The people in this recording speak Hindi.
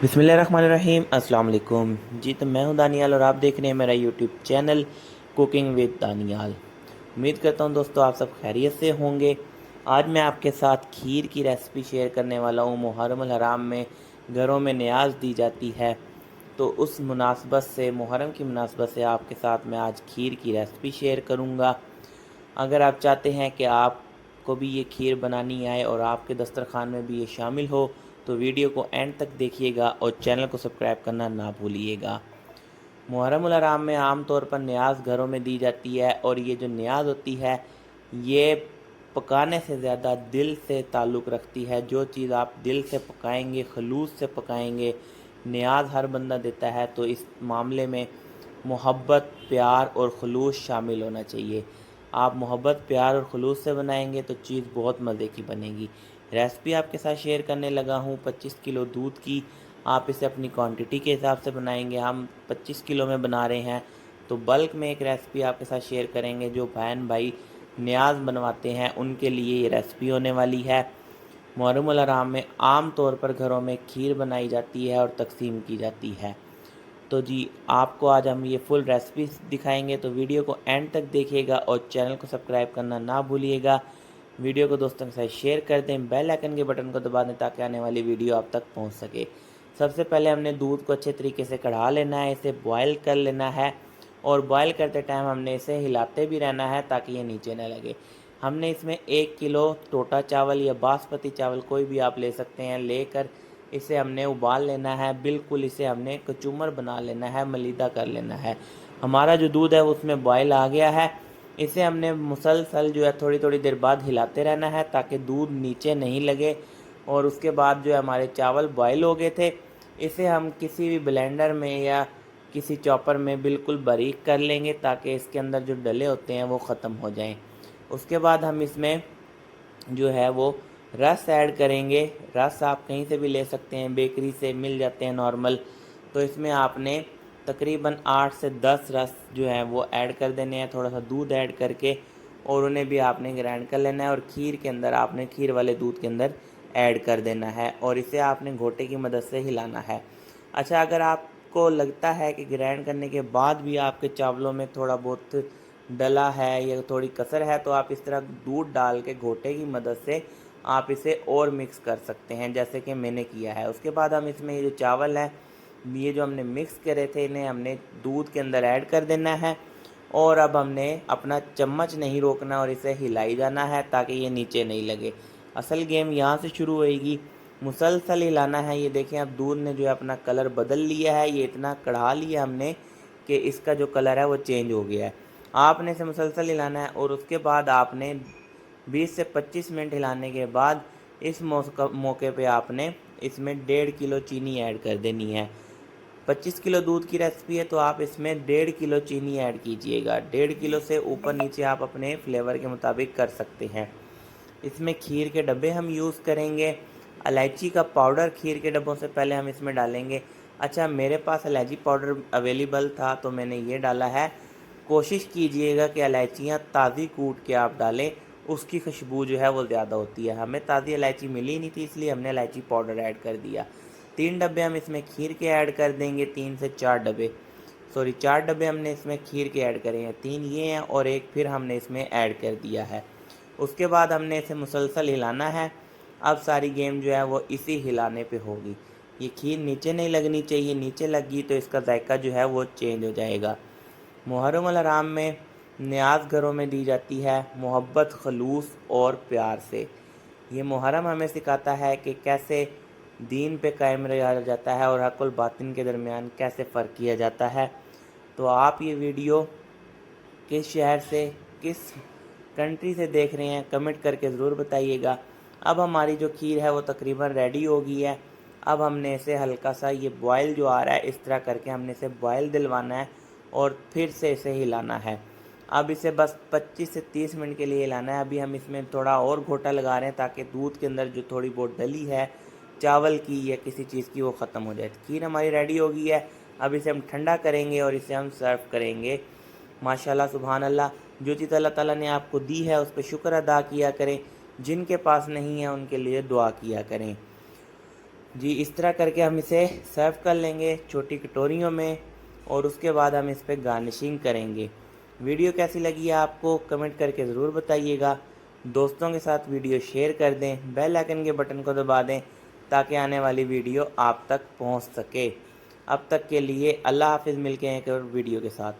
बिस्मिल्लाहिर्रहमानिर्रहीम अस्सलाम वालेकुम जी। तो मैं हूं दानियाल और आप देख रहे हैं मेरा YouTube channel cooking with Daniyal. उम्मीद करता हूं दोस्तों आप सब खैरियत से होंगे। आज मैं आपके साथ खीर की रेसिपी शेयर करने वाला हूं। मुहर्रम अल हराम में घरों में नियाज़ दी जाती है, तो उस मुनासबत से मुहर्रम की मुनासबत से आपके साथ मैं आज खीर की रेसिपी शेयर करूँगा। अगर आप चाहते हैं कि आपको भी ये खीर बनानी आए और आपके दस्तरखान में भी ये शामिल हो, तो वीडियो को एंड तक देखिएगा और चैनल को सब्सक्राइब करना ना भूलिएगा। मुहर्रम उल हराम में आम तौर पर नियाज़ घरों में दी जाती है, और ये जो नियाज़ होती है ये पकाने से ज़्यादा दिल से ताल्लुक़ रखती है। जो चीज़ आप दिल से पकाएंगे, खलूस से पकाएंगे, नियाज़ हर बंदा देता है, तो इस मामले में मोहब्बत, प्यार और खलूस शामिल होना चाहिए। आप मोहब्बत, प्यार और खलूस से बनाएंगे तो चीज़ बहुत मज़े की बनेगी। रेसिपी आपके साथ शेयर करने लगा हूँ 25 किलो दूध की। आप इसे अपनी क्वांटिटी के हिसाब से बनाएंगे। हम 25 किलो में बना रहे हैं, तो बल्क में एक रेसिपी आपके साथ शेयर करेंगे। जो बहन भाई नियाज़ बनवाते हैं उनके लिए ये रेसिपी होने वाली है। मुहर्रम उल हराम में आम तौर पर घरों में खीर बनाई जाती है और तकसीम की जाती है। तो जी, आपको आज हम ये फुल रेसिपी दिखाएंगे, तो वीडियो को एंड तक देखिएगा और चैनल को सब्सक्राइब करना ना भूलिएगा। वीडियो को दोस्तों के साथ शेयर कर दें, बेल आइकन के बटन को दबा दें ताकि आने वाली वीडियो आप तक पहुंच सके। सबसे पहले हमने दूध को अच्छे तरीके से कढ़ा लेना है, इसे बॉयल कर लेना है, और बॉयल करते टाइम हमने इसे हिलाते भी रहना है ताकि ये नीचे न लगे। हमने इसमें 1 किलो टोटा चावल या बासमती चावल कोई भी आप ले सकते हैं, लेकर इसे हमने उबाल लेना है। बिल्कुल इसे हमने कचूमर बना लेना है, मलीदा कर लेना है। हमारा जो दूध है उसमें बॉयल आ गया है। इसे हमने मुसलसल जो है थोड़ी थोड़ी देर बाद हिलाते रहना है ताकि दूध नीचे नहीं लगे। और उसके बाद जो है हमारे चावल बॉयल हो गए थे, इसे हम किसी भी ब्लेंडर में या किसी चॉपर में बिल्कुल बारीक कर लेंगे ताकि इसके अंदर जो डले होते हैं वो ख़त्म हो जाएं। उसके बाद हम इसमें जो है वो रस ऐड करेंगे। रस आप कहीं से भी ले सकते हैं, बेकरी से मिल जाते हैं नॉर्मल। तो इसमें आपने तकरीबन 8 से 10 रस जो है वो ऐड कर देने हैं, थोड़ा सा दूध ऐड करके, और उन्हें भी आपने ग्राइंड कर लेना है। और खीर के अंदर आपने खीर वाले दूध के अंदर ऐड कर देना है, और इसे आपने घोटे की मदद से हिलाना है। अच्छा, अगर आपको लगता है कि ग्राइंड करने के बाद भी आपके चावलों में थोड़ा बहुत डला है या थोड़ी कसर है, तो आप इस तरह दूध डाल के घोटे की मदद से आप इसे और मिक्स कर सकते हैं, जैसे कि मैंने किया है। उसके बाद हम इसमें ये जो चावल है, ये जो हमने मिक्स करे थे, इन्हें हमने दूध के अंदर ऐड कर देना है। और अब हमने अपना चम्मच नहीं रोकना और इसे हिलाई जाना है ताकि ये नीचे नहीं लगे। असल गेम यहाँ से शुरू होएगी, मुसलसल हिलाना है। ये देखें, अब दूध ने जो है अपना कलर बदल लिया है, ये इतना कढ़ा लिया हमने कि इसका जो कलर है वो चेंज हो गया है। आपने इसे मुसलसल हिलाना है, और उसके बाद आपने 20 से 25 मिनट हिलाने के बाद इस मौके पे आपने इसमें 1.5 किलो चीनी ऐड कर देनी है। 25 किलो दूध की रेसिपी है, तो आप इसमें 1.5 किलो चीनी ऐड कीजिएगा। 1.5 किलो से ऊपर नीचे आप अपने फ्लेवर के मुताबिक कर सकते हैं। इसमें खीर के डब्बे हम यूज़ करेंगे। इलायची का पाउडर खीर के डब्बों से पहले हम इसमें डालेंगे। अच्छा, मेरे पास इलायची पाउडर अवेलेबल था तो मैंने ये डाला है। कोशिश कीजिएगा कि इलायचियाँ ताज़ी कूट के आप डालें, उसकी खुशबू जो है वो ज़्यादा होती है। हमें ताज़ी इलायची मिली नहीं थी, इसलिए हमने इलायची पाउडर ऐड कर दिया। 3 डब्बे हम इसमें खीर के ऐड कर देंगे, 3 से 4 डब्बे, सॉरी 4 डब्बे हमने इसमें खीर के ऐड करे हैं। 3 ये हैं और एक फिर हमने इसमें ऐड कर दिया है। उसके बाद हमने इसे मुसलसल हिलाना है। अब सारी गेम जो है वो इसी हिलाने पे होगी। ये खीर नीचे नहीं लगनी चाहिए, नीचे लगी तो इसका जायका जो है वो चेंज हो जाएगा। मुहर्रम अल हराम में नियाज़ घरों में दी जाती है मोहब्बत, खलूस और प्यार से। ये मुहर्रम हमें सिखाता है कि कैसे दीन पे कायम रहा जाता है और हक़ और बातिन के दरमियान कैसे फ़र्क किया जाता है। तो आप ये वीडियो किस शहर से, किस कंट्री से देख रहे हैं, कमेंट करके ज़रूर बताइएगा। अब हमारी जो खीर है वो तकरीबन रेडी हो गई है। अब हमने इसे हल्का सा, ये बॉयल जो आ रहा है इस तरह करके हमने इसे बॉयल दिलवाना है और फिर से इसे हिलाना है। अब इसे बस 25 से 30 मिनट के लिए हिलाना है। अभी हम इसमें थोड़ा और घोटा लगा रहे हैं ताकि दूध के अंदर जो थोड़ी बहुत डली है चावल की या किसी चीज़ की वो ख़त्म हो जाए। खीर हमारी रेडी हो गई है। अब इसे हम ठंडा करेंगे और इसे हम सर्व करेंगे। माशाल्लाह, सुभान अल्लाह। जो चीज़ अल्लाह ताला ने आपको दी है उस पर शुक्र अदा किया करें, जिनके पास नहीं है उनके लिए दुआ किया करें। जी इस तरह करके हम इसे सर्व कर लेंगे छोटी कटोरियों में और उसके बाद हम इस पर गार्निशिंग करेंगे। वीडियो कैसी लगी है आपको कमेंट करके ज़रूर बताइएगा। दोस्तों के साथ वीडियो शेयर कर दें, बेल आइकन के बटन को दबा दें ताकि आने वाली वीडियो आप तक पहुंच सके। अब तक के लिए अल्लाह हाफिज़, मिलके हैं एक और वीडियो के साथ।